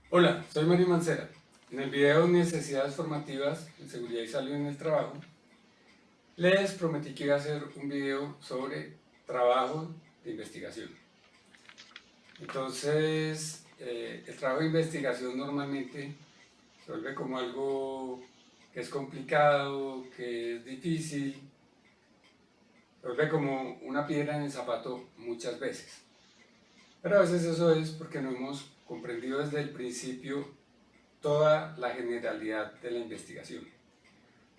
Hola, soy Mario Mancera. En el video Necesidades formativas en seguridad y salud en el trabajo, les prometí que iba a hacer un video sobre trabajo de investigación. Entonces, el trabajo de investigación normalmente se vuelve como algo que es complicado, que es difícil, se vuelve como una piedra en el zapato muchas veces. Pero a veces eso es porque no hemos comprendido desde el principio toda la generalidad de la investigación.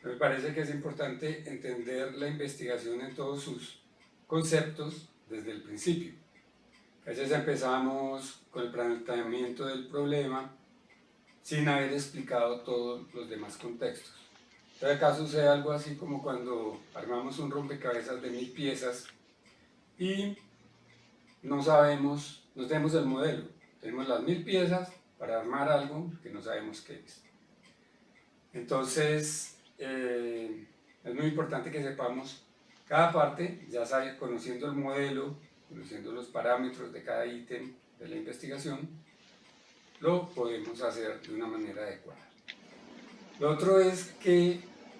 Me parece que es importante entender la investigación en todos sus conceptos desde el principio. A veces empezamos con el planteamiento del problema sin haber explicado todos los demás contextos. Entonces acá sucede algo así como cuando armamos un rompecabezas de 1000 piezas y no sabemos, no tenemos el modelo. Tenemos las 1000 piezas para armar algo que no sabemos qué es. Entonces, es muy importante que sepamos cada parte, ya sabe, conociendo el modelo, conociendo los parámetros de cada ítem de la investigación, lo podemos hacer de una manera adecuada. Lo otro es que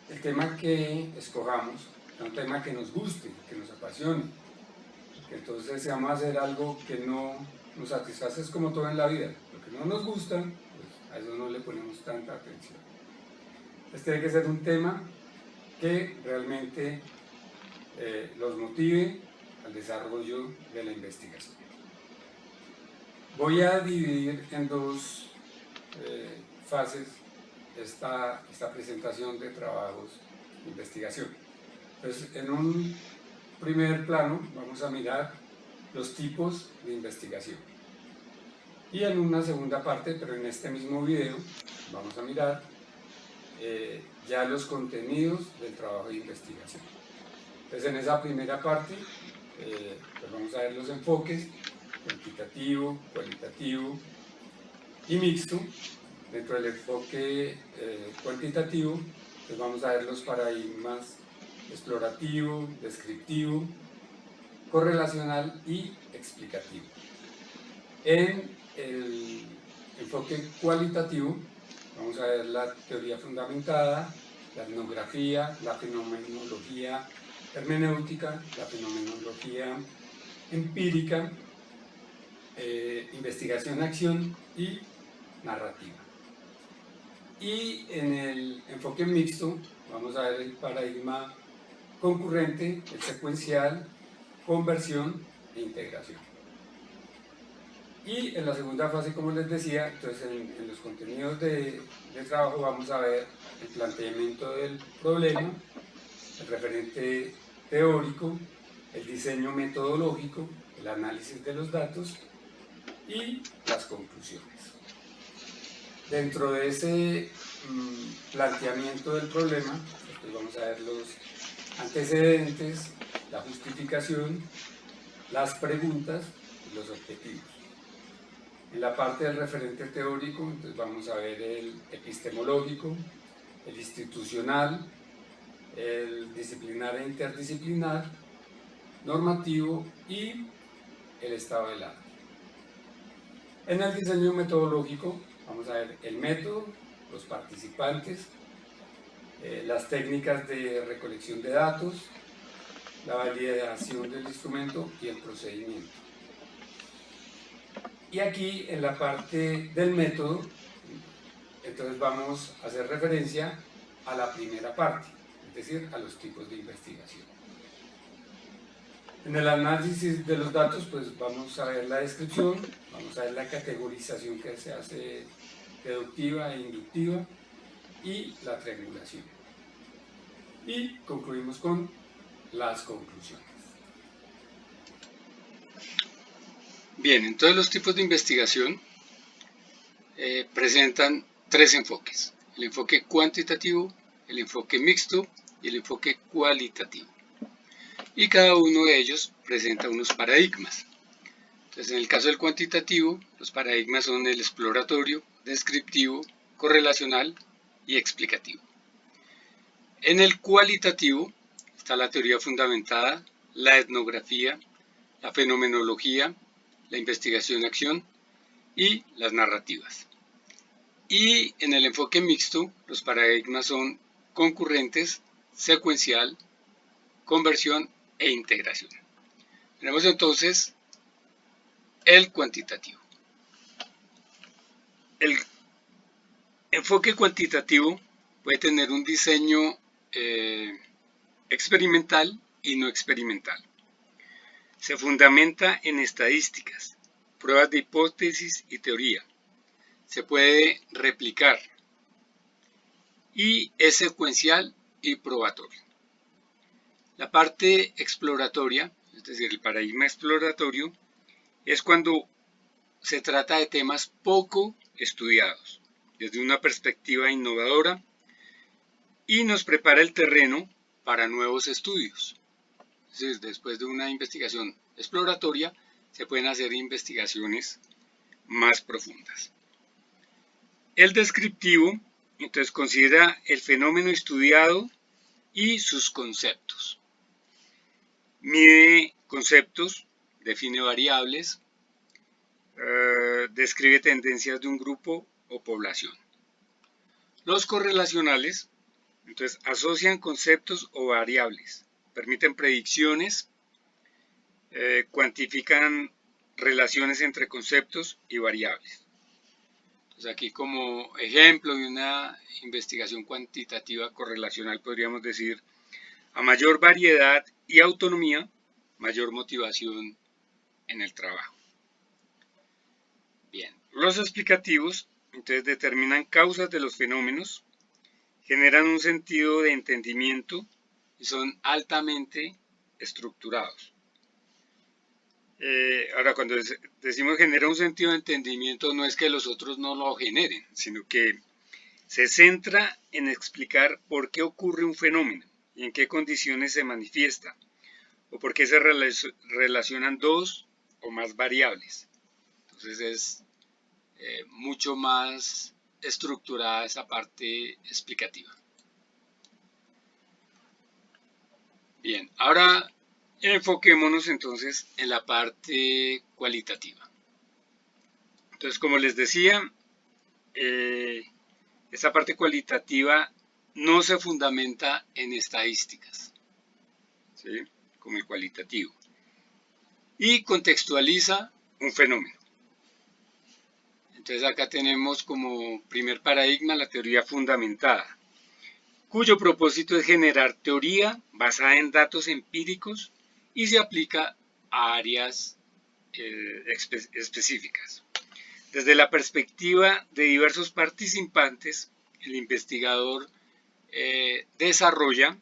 el tema que escojamos sea un tema que nos guste, que nos apasione, que entonces si vamos a hacer algo que no nos satisface, es como todo en la vida, lo que no nos gusta, pues a eso no le ponemos tanta atención. Este tiene que ser un tema que realmente los motive al desarrollo de la investigación. Voy a dividir en dos fases esta presentación de trabajos de investigación. Entonces, en un primer plano vamos a mirar los tipos de investigación. Y en una segunda parte, pero en este mismo video, vamos a mirar ya los contenidos del trabajo de investigación. Entonces, en esa primera parte, pues vamos a ver los enfoques, cuantitativo, cualitativo y mixto. Dentro del enfoque cuantitativo, pues vamos a ver los paradigmas explorativo, descriptivo, correlacional y explicativo. En el enfoque cualitativo, vamos a ver la teoría fundamentada, la etnografía, la fenomenología hermenéutica, la fenomenología empírica, investigación-acción y narrativa. Y en el enfoque mixto vamos a ver el paradigma concurrente, el secuencial, conversión e integración. Y en la segunda fase, como les decía, entonces en los contenidos de trabajo vamos a ver el planteamiento del problema, el referente teórico, el diseño metodológico, el análisis de los datos y las conclusiones. Dentro de ese planteamiento del problema, pues vamos a ver los antecedentes, la justificación, las preguntas y los objetivos. En la parte del referente teórico, entonces vamos a ver el epistemológico, el institucional, el disciplinar e interdisciplinar, normativo y el estado del arte. En el diseño metodológico vamos a ver el método, los participantes, las técnicas de recolección de datos, la validación del instrumento y el procedimiento. Y aquí en la parte del método, entonces vamos a hacer referencia a la primera parte, es decir, a los tipos de investigación. En el análisis de los datos, pues vamos a ver la descripción, vamos a ver la categorización que se hace deductiva e inductiva y la triangulación. Y concluimos con las conclusiones. Bien, entonces los tipos de investigación presentan tres enfoques: el enfoque cuantitativo, el enfoque mixto y el enfoque cualitativo. Y cada uno de ellos presenta unos paradigmas. Entonces, en el caso del cuantitativo, los paradigmas son el exploratorio, descriptivo, correlacional y explicativo. En el cualitativo está la teoría fundamentada, la etnografía, la fenomenología, la investigación-acción y las narrativas. Y en el enfoque mixto, los paradigmas son concurrentes, secuencial, conversión e integración. Tenemos entonces el cuantitativo. El enfoque cuantitativo puede tener un diseño experimental y no experimental. Se fundamenta en estadísticas, pruebas de hipótesis y teoría. Se puede replicar y es secuencial y probatorio. La parte exploratoria, es decir, el paradigma exploratorio, es cuando se trata de temas poco estudiados, desde una perspectiva innovadora y nos prepara el terreno para nuevos estudios. Es decir, después de una investigación exploratoria, se pueden hacer investigaciones más profundas. El descriptivo, entonces, considera el fenómeno estudiado y sus conceptos. Mide conceptos, define variables, describe tendencias de un grupo o población. Los correlacionales, entonces, asocian conceptos o variables, permiten predicciones, cuantifican relaciones entre conceptos y variables. Entonces, aquí como ejemplo de una investigación cuantitativa correlacional podríamos decir, a mayor variedad y autonomía, mayor motivación en el trabajo. Bien, los explicativos, entonces, determinan causas de los fenómenos, generan un sentido de entendimiento y son altamente estructurados. Ahora, cuando decimos genera un sentido de entendimiento, no es que los otros no lo generen, sino que se centra en explicar por qué ocurre un fenómeno y en qué condiciones se manifiesta, o por qué se relacionan dos o más variables. Entonces es mucho más estructurada esa parte explicativa. Bien, ahora enfoquémonos entonces en la parte cualitativa. Entonces, como les decía, esta parte cualitativa no se fundamenta en estadísticas, ¿sí? Como el cualitativo, y contextualiza un fenómeno. Entonces acá tenemos como primer paradigma la teoría fundamentada, cuyo propósito es generar teoría basada en datos empíricos y se aplica a áreas específicas. Desde la perspectiva de diversos participantes, el investigador desarrolla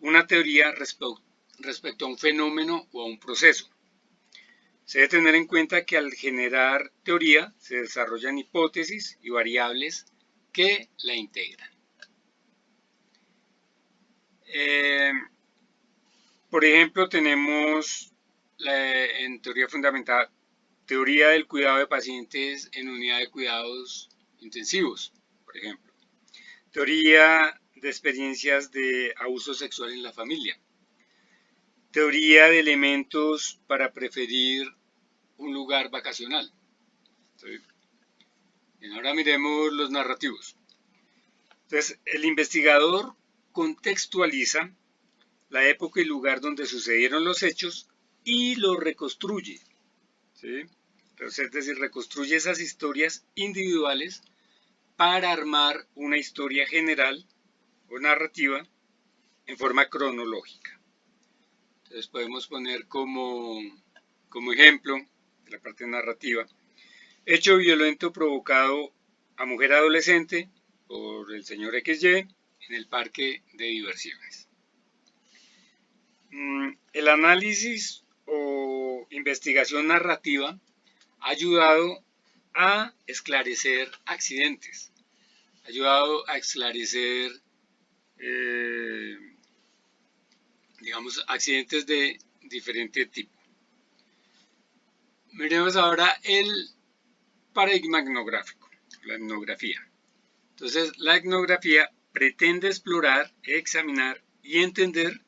una teoría respecto a un fenómeno o a un proceso. Se debe tener en cuenta que al generar teoría se desarrollan hipótesis y variables que la integran. Por ejemplo, tenemos en teoría fundamental, teoría del cuidado de pacientes en unidad de cuidados intensivos, por ejemplo. Teoría de experiencias de abuso sexual en la familia. Teoría de elementos para preferir un lugar vacacional. Bien, ahora miremos los narrativos. Entonces, el investigador contextualiza la época y lugar donde sucedieron los hechos y lo reconstruye, ¿sí? Entonces, es decir, reconstruye esas historias individuales para armar una historia general o narrativa en forma cronológica. Entonces podemos poner como ejemplo de la parte narrativa, hecho violento provocado a mujer adolescente por el señor XY en el parque de diversiones. El análisis o investigación narrativa ha ayudado a esclarecer accidentes, ha ayudado a esclarecer, digamos, accidentes de diferente tipo. Miremos ahora el paradigma etnográfico, la etnografía. Entonces, la etnografía pretende explorar, examinar y entender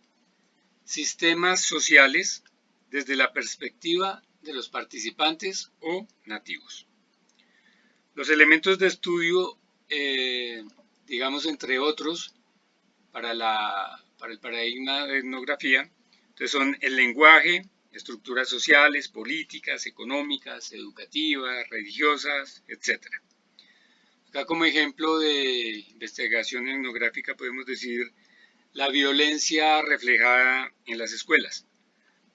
sistemas sociales desde la perspectiva de los participantes o nativos. Los elementos de estudio, digamos entre otros, para el paradigma de etnografía, entonces son el lenguaje, estructuras sociales, políticas, económicas, educativas, religiosas, etc. Acá como ejemplo de investigación etnográfica podemos decir la violencia reflejada en las escuelas,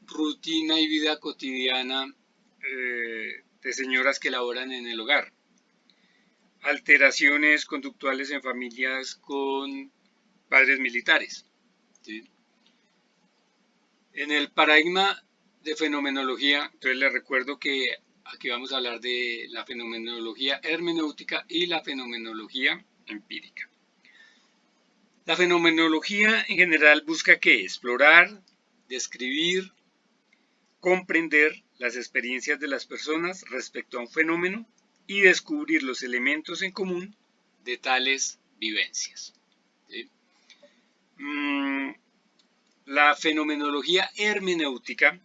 rutina y vida cotidiana de señoras que laboran en el hogar, alteraciones conductuales en familias con padres militares. ¿Sí? En el paradigma de fenomenología, entonces les recuerdo que aquí vamos a hablar de la fenomenología hermenéutica y la fenomenología empírica. La fenomenología en general busca ¿qué? Explorar, describir, comprender las experiencias de las personas respecto a un fenómeno y descubrir los elementos en común de tales vivencias. ¿Sí? La fenomenología hermenéutica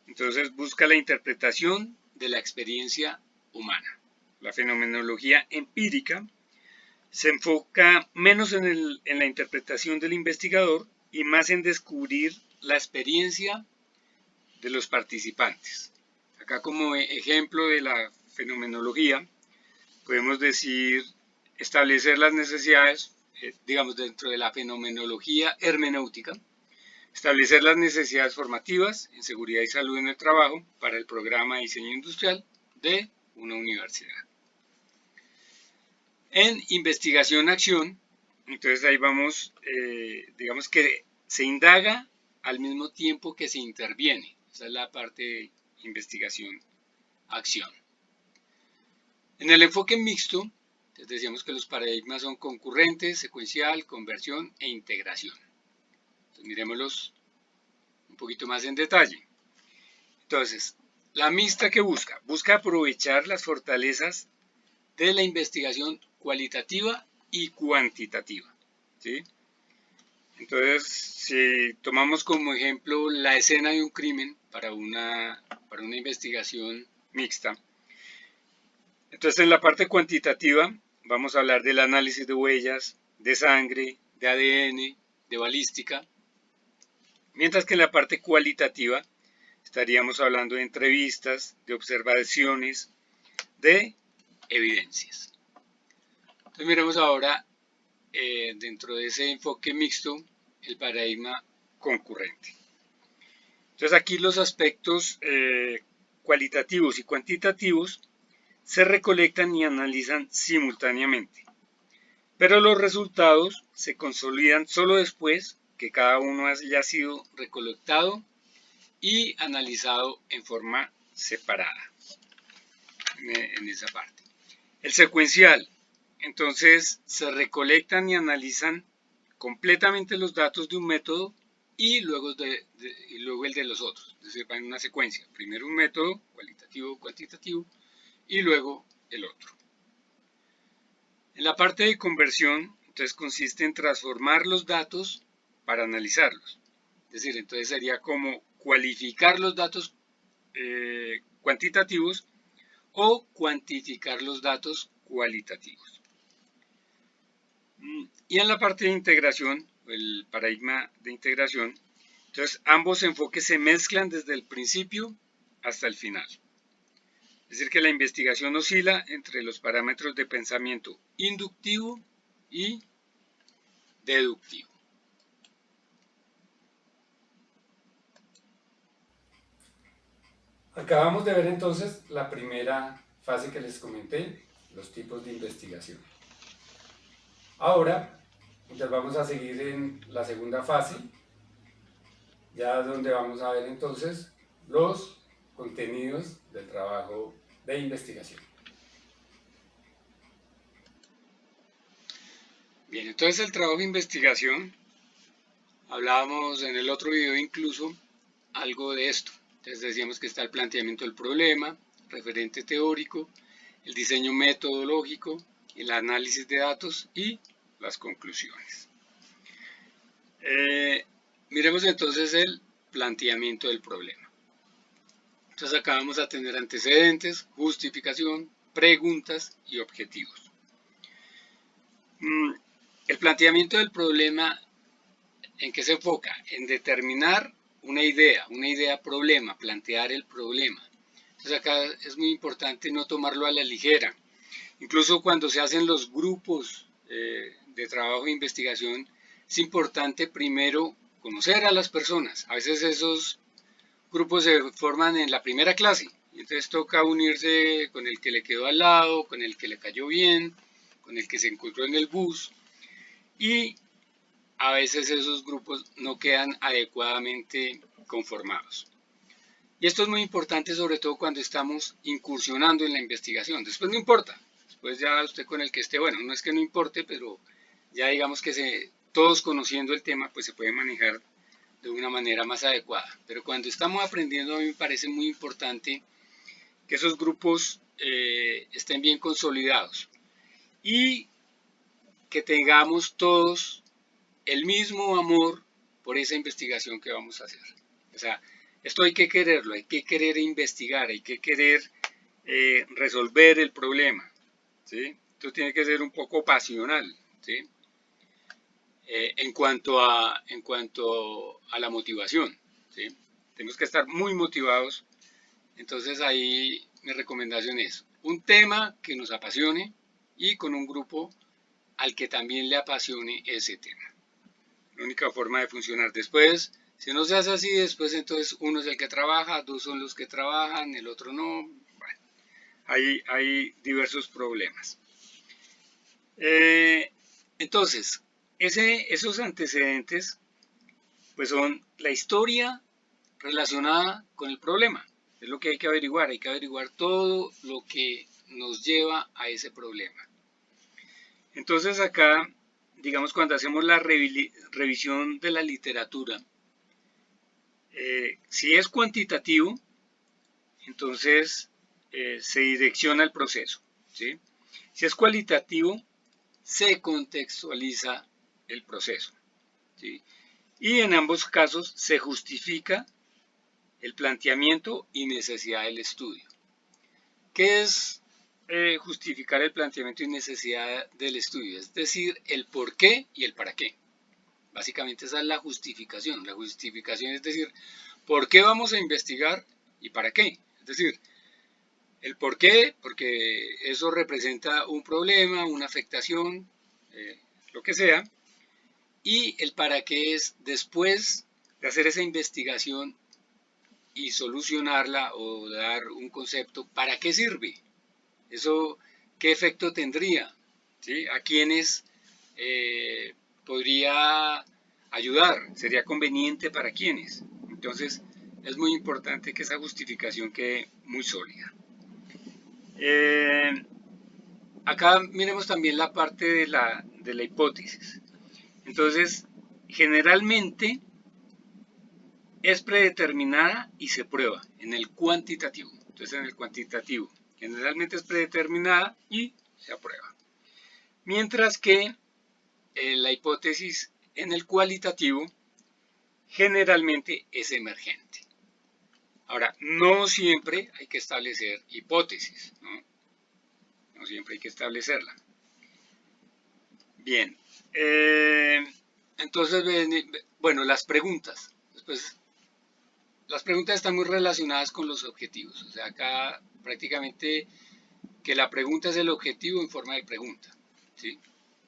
entonces busca la interpretación de la experiencia humana. La fenomenología empírica se enfoca menos en la interpretación del investigador y más en descubrir la experiencia de los participantes. Acá como ejemplo de la fenomenología podemos decir establecer las necesidades, digamos dentro de la fenomenología hermenéutica, establecer las necesidades formativas en seguridad y salud en el trabajo para el programa de diseño industrial de una universidad. En investigación-acción, entonces ahí vamos, digamos que se indaga al mismo tiempo que se interviene. Esa es la parte de investigación-acción. En el enfoque mixto, entonces decíamos que los paradigmas son concurrente, secuencial, conversión e integración. Entonces miremoslos un poquito más en detalle. Entonces, la mixta que busca aprovechar las fortalezas de la investigación cualitativa y cuantitativa. ¿Sí? Entonces, si tomamos como ejemplo la escena de un crimen para una investigación mixta, entonces en la parte cuantitativa vamos a hablar del análisis de huellas, de sangre, de ADN, de balística, mientras que en la parte cualitativa estaríamos hablando de entrevistas, de observaciones, de evidencias. Entonces miremos ahora dentro de ese enfoque mixto el paradigma concurrente. Entonces aquí los aspectos cualitativos y cuantitativos se recolectan y analizan simultáneamente, pero los resultados se consolidan solo después que cada uno haya sido recolectado y analizado en forma separada en esa parte. El secuencial, entonces se recolectan y analizan completamente los datos de un método y luego el de los otros, es decir, va en una secuencia, primero un método cualitativo, cuantitativo y luego el otro. En la parte de conversión, entonces consiste en transformar los datos para analizarlos, es decir, entonces sería como cualificar los datos cuantitativos o cuantificar los datos cualitativos. Y en la parte de integración, el paradigma de integración, entonces ambos enfoques se mezclan desde el principio hasta el final. Es decir, que la investigación oscila entre los parámetros de pensamiento inductivo y deductivo. Acabamos de ver entonces la primera fase que les comenté, los tipos de investigación. Ahora, entonces vamos a seguir en la segunda fase, ya donde vamos a ver entonces los contenidos del trabajo de investigación. Bien, entonces el trabajo de investigación, hablábamos en el otro video incluso algo de esto. Entonces decíamos que está el planteamiento del problema, referente teórico, el diseño metodológico, el análisis de datos y las conclusiones. Miremos entonces el planteamiento del problema. Entonces acá vamos a tener antecedentes, justificación, preguntas y objetivos. El planteamiento del problema, ¿en qué se enfoca? En determinar una idea problema, plantear el problema. Entonces acá es muy importante no tomarlo a la ligera. Incluso cuando se hacen los grupos de trabajo e investigación, es importante primero conocer a las personas. A veces esos grupos se forman en la primera clase, y entonces toca unirse con el que le quedó al lado, con el que le cayó bien, con el que se encontró en el bus, y a veces esos grupos no quedan adecuadamente conformados. Y esto es muy importante, sobre todo cuando estamos incursionando en la investigación. Después no importa, después ya usted con el que esté, bueno, no es que no importe, pero ya digamos que todos conociendo el tema, pues se puede manejar de una manera más adecuada. Pero cuando estamos aprendiendo, a mí me parece muy importante que esos grupos estén bien consolidados y que tengamos todos el mismo amor por esa investigación que vamos a hacer. O sea, esto hay que quererlo, hay que querer investigar, hay que querer resolver el problema, ¿sí? Esto tiene que ser un poco pasional, ¿sí? En cuanto a la motivación, ¿sí? Tenemos que estar muy motivados. Entonces ahí mi recomendación es un tema que nos apasione y con un grupo al que también le apasione ese tema. La única forma de funcionar. Después, si no se hace así, después entonces uno es el que trabaja, dos son los que trabajan, el otro no. Bueno, hay diversos problemas. Entonces, esos antecedentes pues son la historia relacionada con el problema. Es lo que hay que averiguar todo lo que nos lleva a ese problema. Entonces acá, digamos, cuando hacemos la revisión de la literatura, si es cuantitativo, entonces se direcciona el proceso, ¿sí? Si es cualitativo, se contextualiza el proceso, ¿sí? Y en ambos casos se justifica el planteamiento y necesidad del estudio. ¿Qué es justificar el planteamiento y necesidad del estudio? Es decir, el por qué y el para qué. Básicamente esa es la justificación. La justificación es decir, ¿por qué vamos a investigar y para qué? Es decir, el por qué, porque eso representa un problema, una afectación, lo que sea. Y el para qué es después de hacer esa investigación y solucionarla o dar un concepto, ¿para qué sirve? Eso, ¿qué efecto tendría? ¿Sí? ¿A quiénes podría ayudar? ¿Sería conveniente para quiénes? Entonces, es muy importante que esa justificación quede muy sólida. Acá miremos también la parte de la hipótesis. Entonces, generalmente es predeterminada y se prueba en el cuantitativo. Entonces, en el cuantitativo generalmente es predeterminada y se aprueba. Mientras que la hipótesis en el cualitativo generalmente es emergente. Ahora, no siempre hay que establecer hipótesis, ¿no? No siempre hay que establecerla. Bien, entonces, bueno, las preguntas. Después, las preguntas están muy relacionadas con los objetivos. O sea, acá prácticamente que la pregunta es el objetivo en forma de pregunta, ¿sí?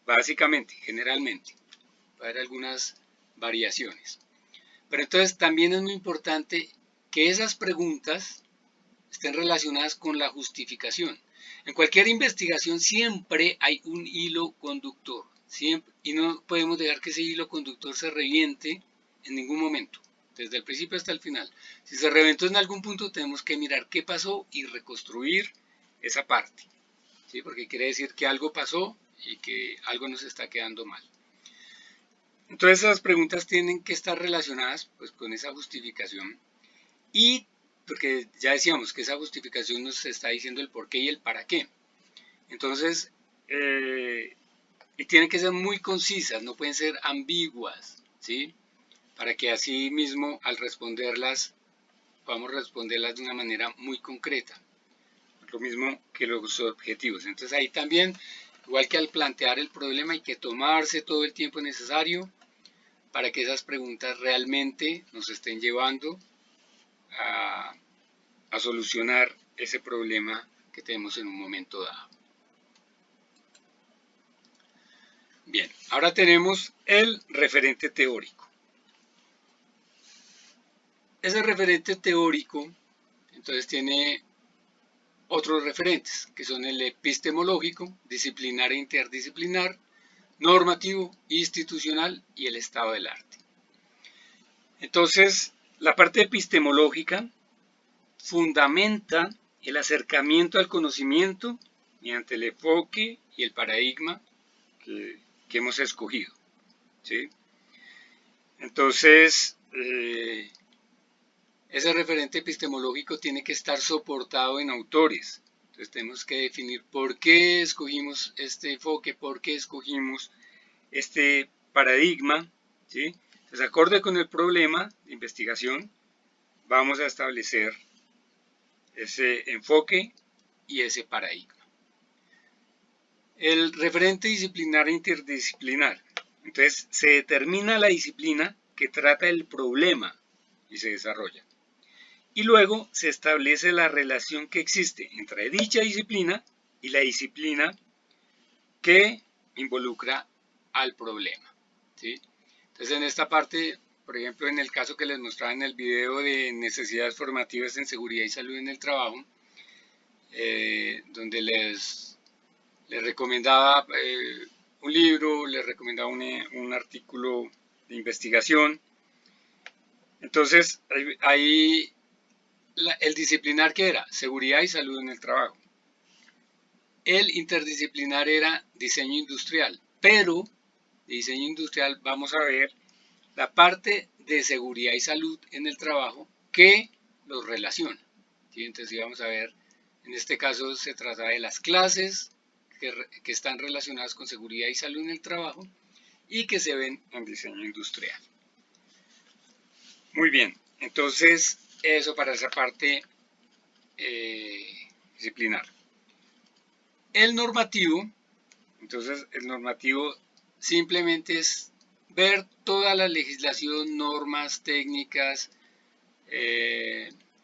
Básicamente, generalmente. Va a haber algunas variaciones. Pero entonces también es muy importante que esas preguntas estén relacionadas con la justificación. En cualquier investigación siempre hay un hilo conductor, siempre, y no podemos dejar que ese hilo conductor se reviente en ningún momento, desde el principio hasta el final. Si se reventó en algún punto, tenemos que mirar qué pasó y reconstruir esa parte, ¿sí? Porque quiere decir que algo pasó y que algo nos está quedando mal. Entonces esas preguntas tienen que estar relacionadas pues, con esa justificación y porque ya decíamos que esa justificación nos está diciendo el por qué y el para qué. Entonces, y tienen que ser muy concisas, no pueden ser ambiguas, ¿sí? Para que así mismo al responderlas, podamos responderlas de una manera muy concreta. lo mismo que los objetivos. Entonces ahí también, igual que al plantear el problema, hay que tomarse todo el tiempo necesario para que esas preguntas realmente nos estén llevando a solucionar ese problema que tenemos en un momento dado. Bien, ahora tenemos el referente teórico. Ese referente teórico, entonces, tiene otros referentes, que son el epistemológico, disciplinar e interdisciplinar, normativo, institucional y el estado del arte. Entonces, la parte epistemológica fundamenta el acercamiento al conocimiento mediante el enfoque y el paradigma que hemos escogido, ¿sí? Entonces, ese referente epistemológico tiene que estar soportado en autores. Entonces tenemos que definir por qué escogimos este enfoque, por qué escogimos este paradigma, ¿sí? Entonces, acorde con el problema de investigación, vamos a establecer ese enfoque y ese paradigma. El referente disciplinar e interdisciplinar. Entonces, se determina la disciplina que trata el problema y se desarrolla. Y luego se establece la relación que existe entre dicha disciplina y la disciplina que involucra al problema, ¿sí? Entonces, en esta parte, por ejemplo, en el caso que les mostraba en el video de necesidades formativas en seguridad y salud en el trabajo, donde les recomendaba un libro, les recomendaba un artículo de investigación. Entonces, ahí el disciplinar, ¿qué era? Seguridad y salud en el trabajo. El interdisciplinar era diseño industrial, pero de diseño industrial vamos a ver la parte de seguridad y salud en el trabajo que los relaciona, ¿sí? Entonces vamos a ver, en este caso se trata de las clases que están relacionadas con seguridad y salud en el trabajo y que se ven en diseño industrial. Muy bien, entonces eso para esa parte disciplinar. El normativo, entonces el normativo simplemente es ver toda la legislación, normas, técnicas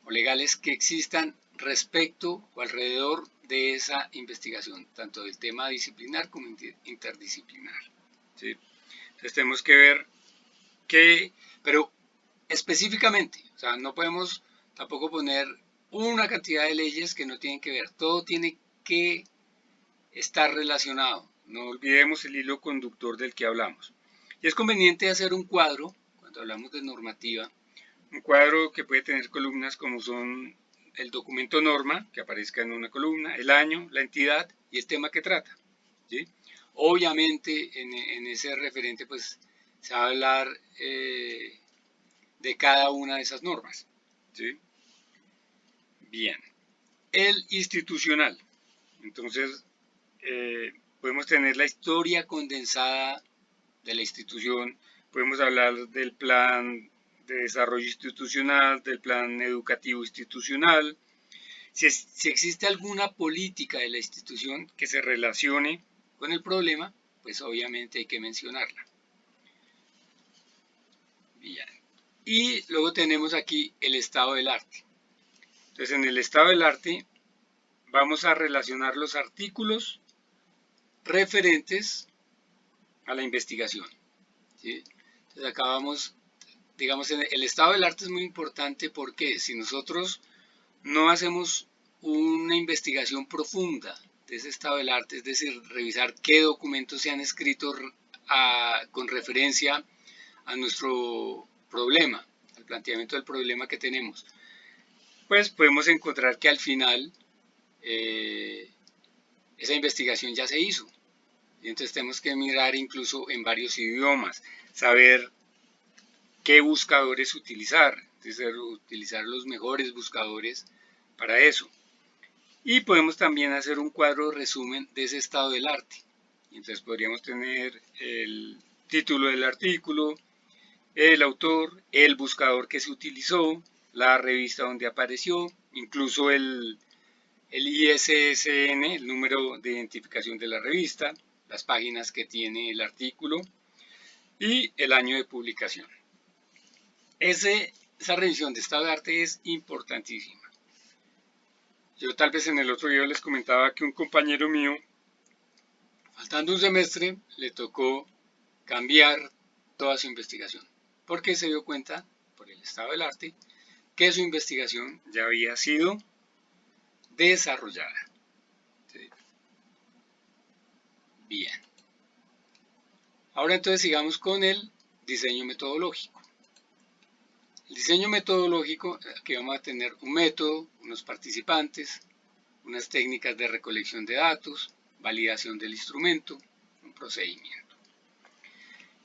o legales que existan respecto o alrededor de esa investigación, tanto del tema disciplinar como interdisciplinar, ¿sí? Entonces tenemos que ver qué, pero específicamente, o sea, no podemos tampoco poner una cantidad de leyes que no tienen que ver, todo tiene que estar relacionado, no olvidemos el hilo conductor del que hablamos. Y es conveniente hacer un cuadro, cuando hablamos de normativa, un cuadro que puede tener columnas como son el documento norma, que aparezca en una columna, el año, la entidad y el tema que trata, ¿sí? Obviamente en ese referente pues se va a hablar de cada una de esas normas, ¿sí? Bien, el institucional. Entonces podemos tener la historia condensada de la institución, podemos hablar del plan de desarrollo institucional, del plan educativo institucional, si existe alguna política de la institución que se relacione con el problema, pues obviamente hay que mencionarla. Bien. Y luego tenemos aquí el estado del arte. Entonces, en el estado del arte vamos a relacionar los artículos referentes a la investigación, ¿sí? Entonces, acá vamos, digamos, el estado del arte es muy importante porque si nosotros no hacemos una investigación profunda de ese estado del arte, es decir, revisar qué documentos se han escrito con referencia a nuestro problema, al planteamiento del problema que tenemos, pues podemos encontrar que al final esa investigación ya se hizo. Y entonces tenemos que mirar incluso en varios idiomas, saber qué buscadores utilizar, entonces utilizar los mejores buscadores para eso. Y podemos también hacer un cuadro resumen de ese estado del arte. Entonces podríamos tener el título del artículo, el autor, el buscador que se utilizó, la revista donde apareció, incluso el el ISSN, el número de identificación de la revista, las páginas que tiene el artículo y el año de publicación. Esa revisión de estado de arte es importantísima. Yo tal vez en el otro video les comentaba que un compañero mío, faltando un semestre, le tocó cambiar toda su investigación, porque se dio cuenta, por el estado del arte, que su investigación ya había sido desarrollada. ¿Sí? Bien. Ahora entonces sigamos con el diseño metodológico. El diseño metodológico, aquí vamos a tener un método, unos participantes, unas técnicas de recolección de datos, validación del instrumento, un procedimiento.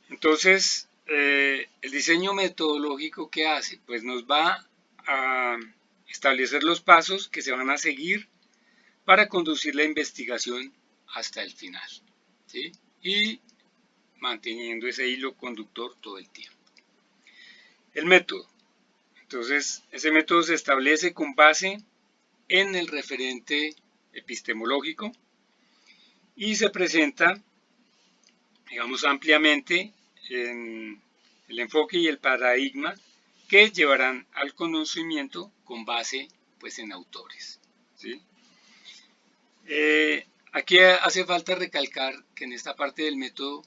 Entonces, el diseño metodológico, ¿qué hace? Pues nos va a establecer los pasos que se van a seguir para conducir la investigación hasta el final, ¿sí? Y manteniendo ese hilo conductor todo el tiempo. El método. Entonces, ese método se establece con base en el referente epistemológico y se presenta, digamos, ampliamente en el enfoque y el paradigma que llevarán al conocimiento con base, pues, en autores, ¿sí? Aquí hace falta recalcar que en esta parte del método,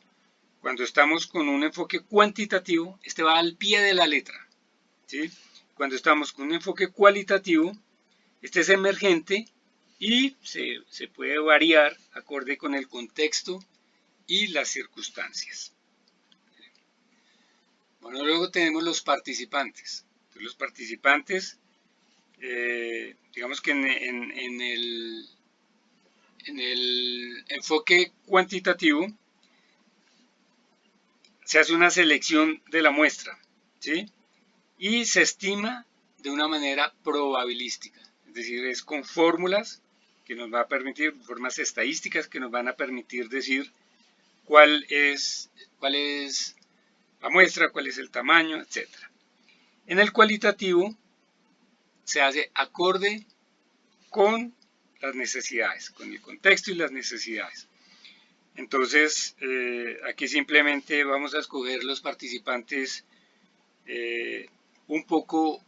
cuando estamos con un enfoque cuantitativo, este va al pie de la letra, ¿sí? Cuando estamos con un enfoque cualitativo, este es emergente y se puede variar acorde con el contexto y las circunstancias. Bueno, luego tenemos los participantes. Entonces, los participantes, digamos que en el enfoque cuantitativo se hace una selección de la muestra, ¿sí? Y se estima de una manera probabilística, es decir, es con fórmulas que nos va a permitir, formas estadísticas que nos van a permitir decir cuál es la muestra, cuál es el tamaño, etc. En el cualitativo se hace acorde con las necesidades, con el contexto y las necesidades. Entonces, aquí simplemente vamos a escoger los participantes un poco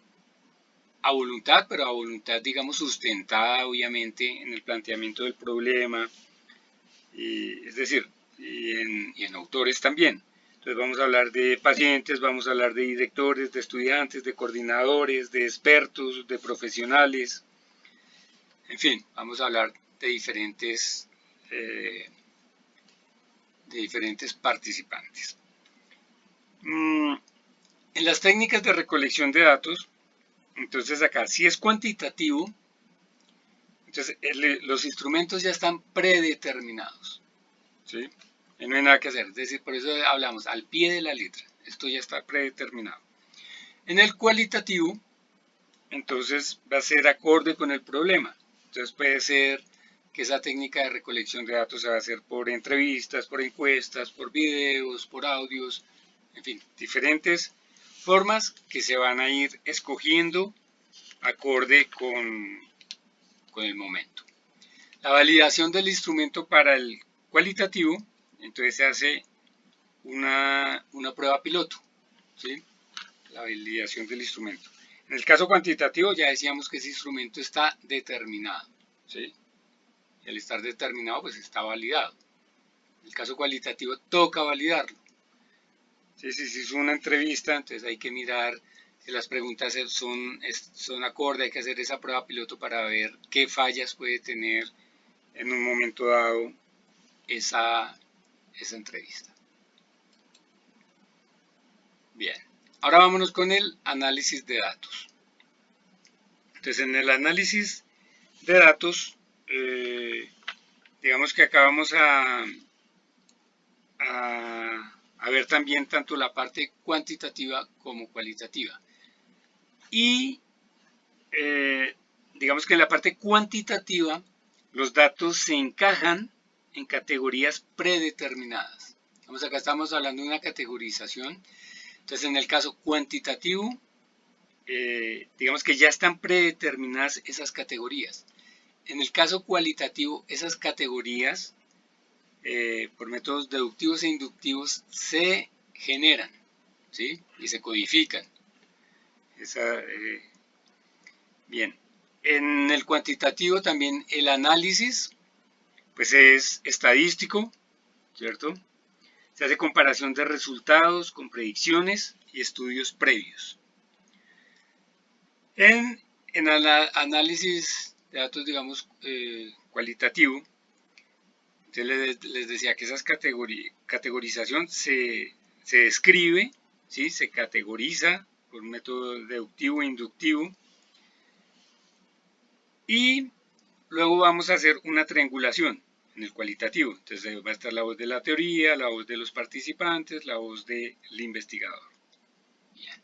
a voluntad, pero a voluntad, digamos, sustentada, obviamente, en el planteamiento del problema, es decir, y en autores también. Entonces vamos a hablar de pacientes, vamos a hablar de directores, de estudiantes, de coordinadores, de expertos, de profesionales, en fin, vamos a hablar de diferentes participantes. En las técnicas de recolección de datos, entonces acá, si es cuantitativo, entonces los instrumentos ya están predeterminados, ¿sí? Y no hay nada que hacer, es decir, por eso hablamos al pie de la letra, esto ya está predeterminado. En el cualitativo, entonces va a ser acorde con el problema, entonces puede ser que esa técnica de recolección de datos se va a hacer por entrevistas, por encuestas, por videos, por audios, en fin, diferentes formas que se van a ir escogiendo acorde con el momento. La validación del instrumento para el cualitativo, entonces se hace una prueba piloto, ¿sí? La validación del instrumento. En el caso cuantitativo ya decíamos que ese instrumento está determinado, ¿sí? Y al estar determinado, pues está validado. En el caso cualitativo toca validarlo. Si se hizo una entrevista, entonces hay que mirar si las preguntas son acorde, hay que hacer esa prueba piloto para ver qué fallas puede tener en un momento dado esa entrevista. Bien, ahora vámonos con el análisis de datos. Entonces, en el análisis de datos, digamos que acá vamos a ver también tanto la parte cuantitativa como cualitativa. Y digamos que en la parte cuantitativa los datos se encajan en categorías predeterminadas. Vamos, acá estamos hablando de una categorización. Entonces, en el caso cuantitativo, digamos que ya están predeterminadas esas categorías. en el caso cualitativo, esas categorías por métodos deductivos e inductivos se generan, ¿sí? Y se codifican. Bien, en el cuantitativo también el análisis pues es estadístico, ¿cierto? Se hace comparación de resultados con predicciones y estudios previos. En el análisis de datos, digamos, cualitativo, yo les decía que esa categorización se describe, ¿sí? Se categoriza por un método deductivo e inductivo, y luego vamos a hacer una triangulación en el cualitativo. Entonces va a estar la voz de la teoría, la voz de los participantes, la voz del investigador. Bien.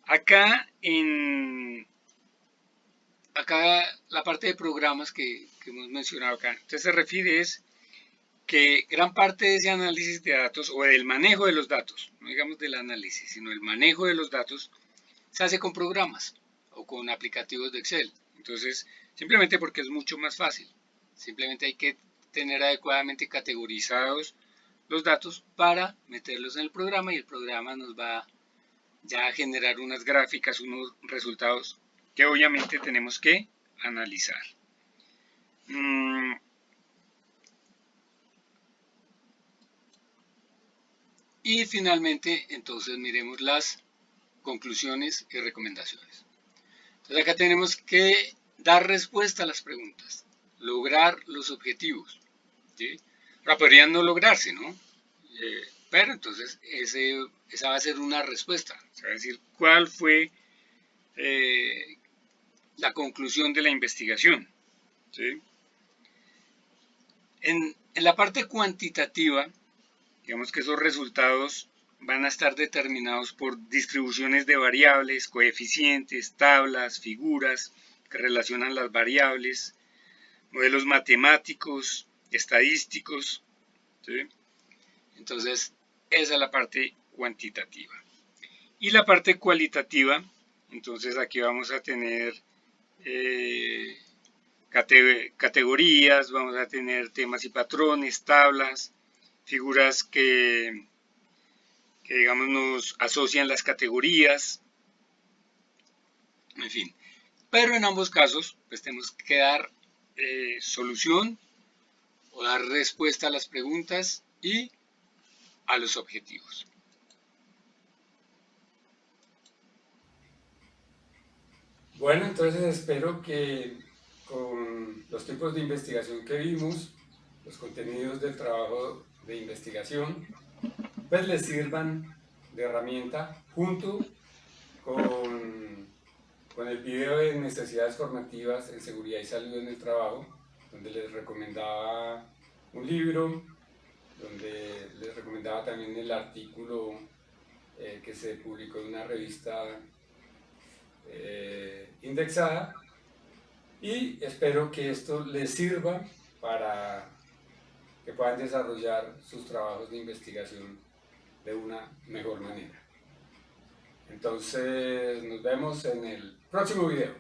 Acá la parte de programas que hemos mencionado acá, entonces se refiere es que gran parte de ese análisis de datos o del manejo de los datos, no digamos del análisis, sino el manejo de los datos, se hace con programas o con aplicativos de Excel. Entonces, simplemente porque es mucho más fácil. Simplemente hay que tener adecuadamente categorizados los datos para meterlos en el programa, y el programa nos va ya a generar unas gráficas, unos resultados que obviamente tenemos que analizar. Y finalmente, entonces miremos las conclusiones y recomendaciones. Entonces acá tenemos que dar respuesta a las preguntas, lograr los objetivos, ¿sí? Ahora podrían no lograrse, ¿no? Pero entonces esa va a ser una respuesta, o sea, decir cuál fue la conclusión de la investigación, ¿sí? En la parte cuantitativa, digamos que esos resultados van a estar determinados por distribuciones de variables, coeficientes, tablas, figuras que relacionan las variables, modelos matemáticos, estadísticos, ¿sí? Entonces, esa es la parte cuantitativa. Y la parte cualitativa, entonces aquí vamos a tener categorías, vamos a tener temas y patrones, tablas, figuras que digamos nos asocian las categorías, en fin. Pero en ambos casos, pues tenemos que dar solución o dar respuesta a las preguntas y a los objetivos. Bueno, entonces espero que con los tipos de investigación que vimos, los contenidos del trabajo de investigación, pues les sirvan de herramienta junto con el video de necesidades formativas en seguridad y salud en el trabajo, donde les recomendaba un libro, donde les recomendaba también el artículo que se publicó en una revista indexada, y espero que esto les sirva para que puedan desarrollar sus trabajos de investigación de una mejor manera. Entonces nos vemos en el próximo video.